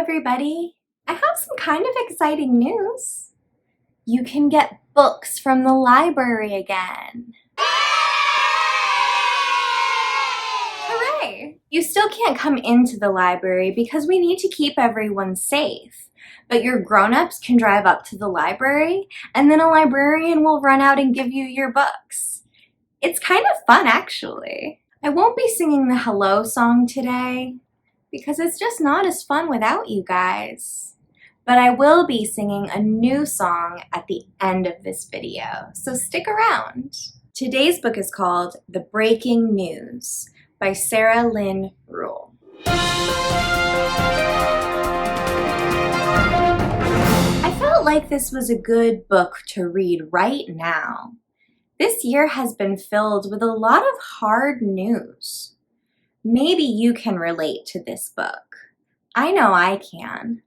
everybody. I have some kind of exciting news. You can get books from the library again. Hooray! You still can't come into the library because we need to keep everyone safe. But your grown-ups can drive up to the library and then a librarian will run out and give you your books. It's kind of fun, actually. I won't be singing the hello song today because it's just not as fun without you guys. But I will be singing a new song at the end of this video, so stick around. Today's book is called The Breaking News by Lynne Reul. I felt like this was a good book to read right now. This year has been filled with a lot of hard news. Maybe you can relate to this book. I know I can.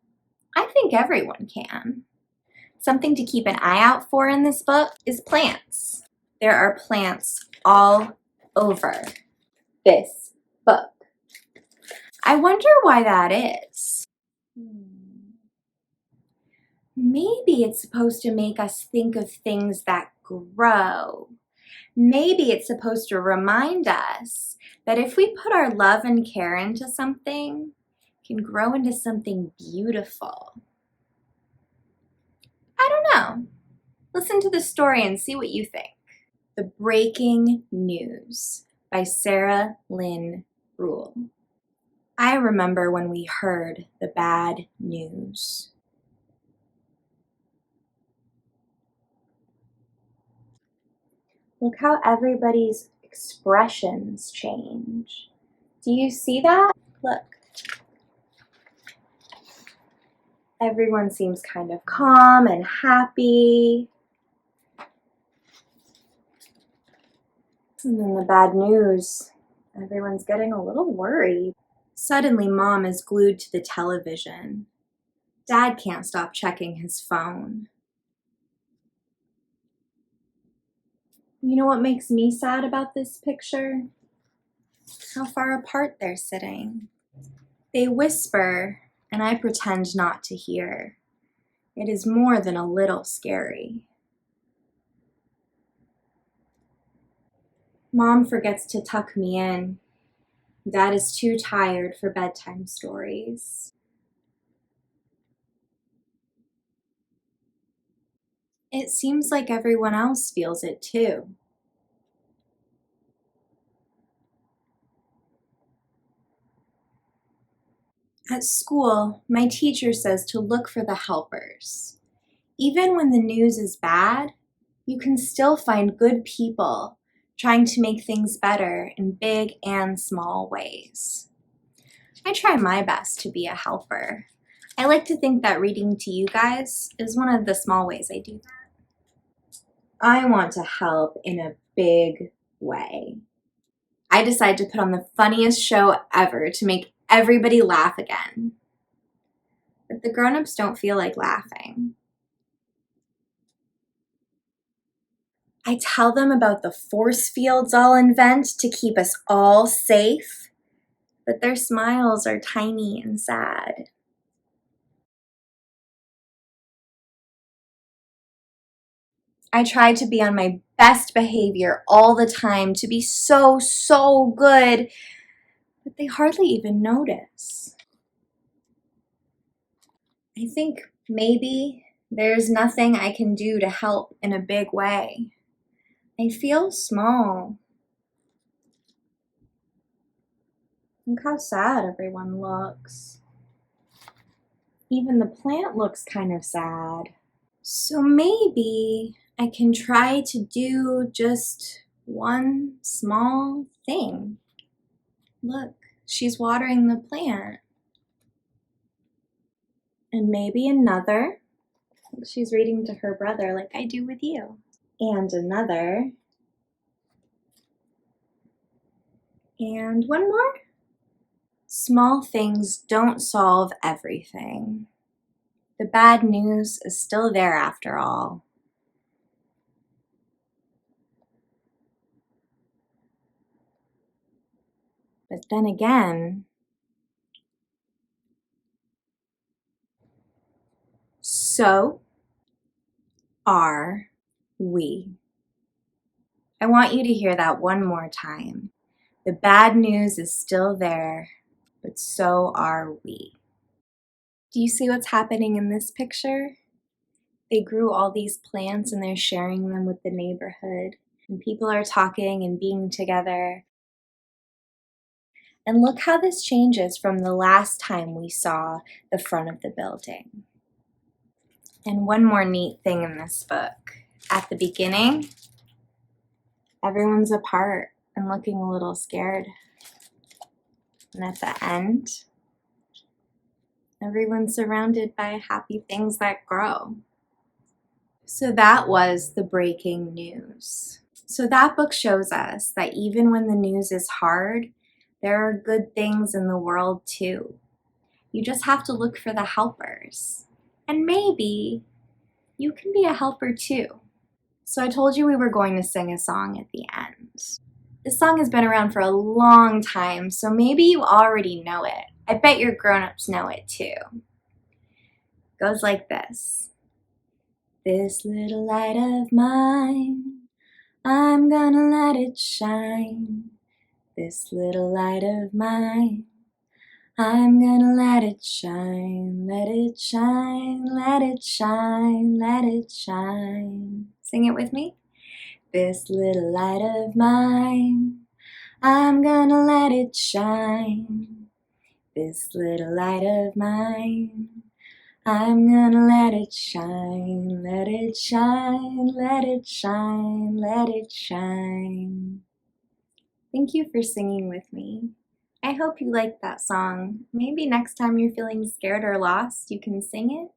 I think everyone can. Something to keep an eye out for in this book is plants. There are plants all over this book. I wonder why that is. Maybe it's supposed to make us think of things that grow. Maybe it's supposed to remind us that if we put our love and care into something, it can grow into something beautiful. I don't know. Listen to the story and see what you think. The Breaking News by Lynne Reul. I remember when we heard the bad news. Look how everybody's expressions change. Do you see that? Look. Everyone seems kind of calm and happy. And then the bad news, everyone's getting a little worried. Suddenly, Mom is glued to the television. Dad can't stop checking his phone. You know what makes me sad about this picture? How far apart they're sitting. They whisper, and I pretend not to hear. It is more than a little scary. Mom forgets to tuck me in. Dad is too tired for bedtime stories. It seems like everyone else feels it too. At school, my teacher says to look for the helpers. Even when the news is bad, you can still find good people trying to make things better in big and small ways. I try my best to be a helper. I like to think that reading to you guys is one of the small ways I do that. I want to help in a big way. I decide to put on the funniest show ever to make everybody laugh again. But the grown-ups don't feel like laughing. I tell them about the force fields I'll invent to keep us all safe, but their smiles are tiny and sad. I try to be on my best behavior all the time, to be so good, but they hardly even notice. I think maybe there's nothing I can do to help in a big way. I feel small. Look how sad everyone looks. Even the plant looks kind of sad. So maybe I can try to do just one small thing. Look, she's watering the plant. And maybe another. She's reading to her brother like I do with you. And another. And one more. Small things don't solve everything. The bad news is still there after all. But then again, So are we. I want you to hear that one more time. The bad news is still there, but so are we. Do you see what's happening in this picture? They grew all these plants and they're sharing them with the neighborhood. And people are talking and being together. And look how this changes from the last time we saw the front of the building. And one more neat thing in this book. At the beginning, everyone's apart and looking a little scared. And at the end, everyone's surrounded by happy things that grow. So that was the breaking news. So that book shows us that even when the news is hard, there are good things in the world too. You just have to look for the helpers. And maybe you can be a helper too. So I told you we were going to sing a song at the end. This song has been around for a long time, so maybe you already know it. I bet your grown-ups know it too. It goes like this. This little light of mine, I'm gonna let it shine. This little light of mine, I'm gonna let it shine. Let it shine, let it shine, let it shine. Sing it with me. This little light of mine, I'm gonna let it shine. This little light of mine, I'm gonna let it shine. Let it shine, let it shine, let it shine. Thank you for singing with me. I hope you liked that song. Maybe next time you're feeling scared or lost, you can sing it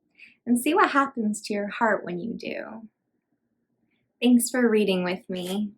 and see what happens to your heart when you do. Thanks for reading with me.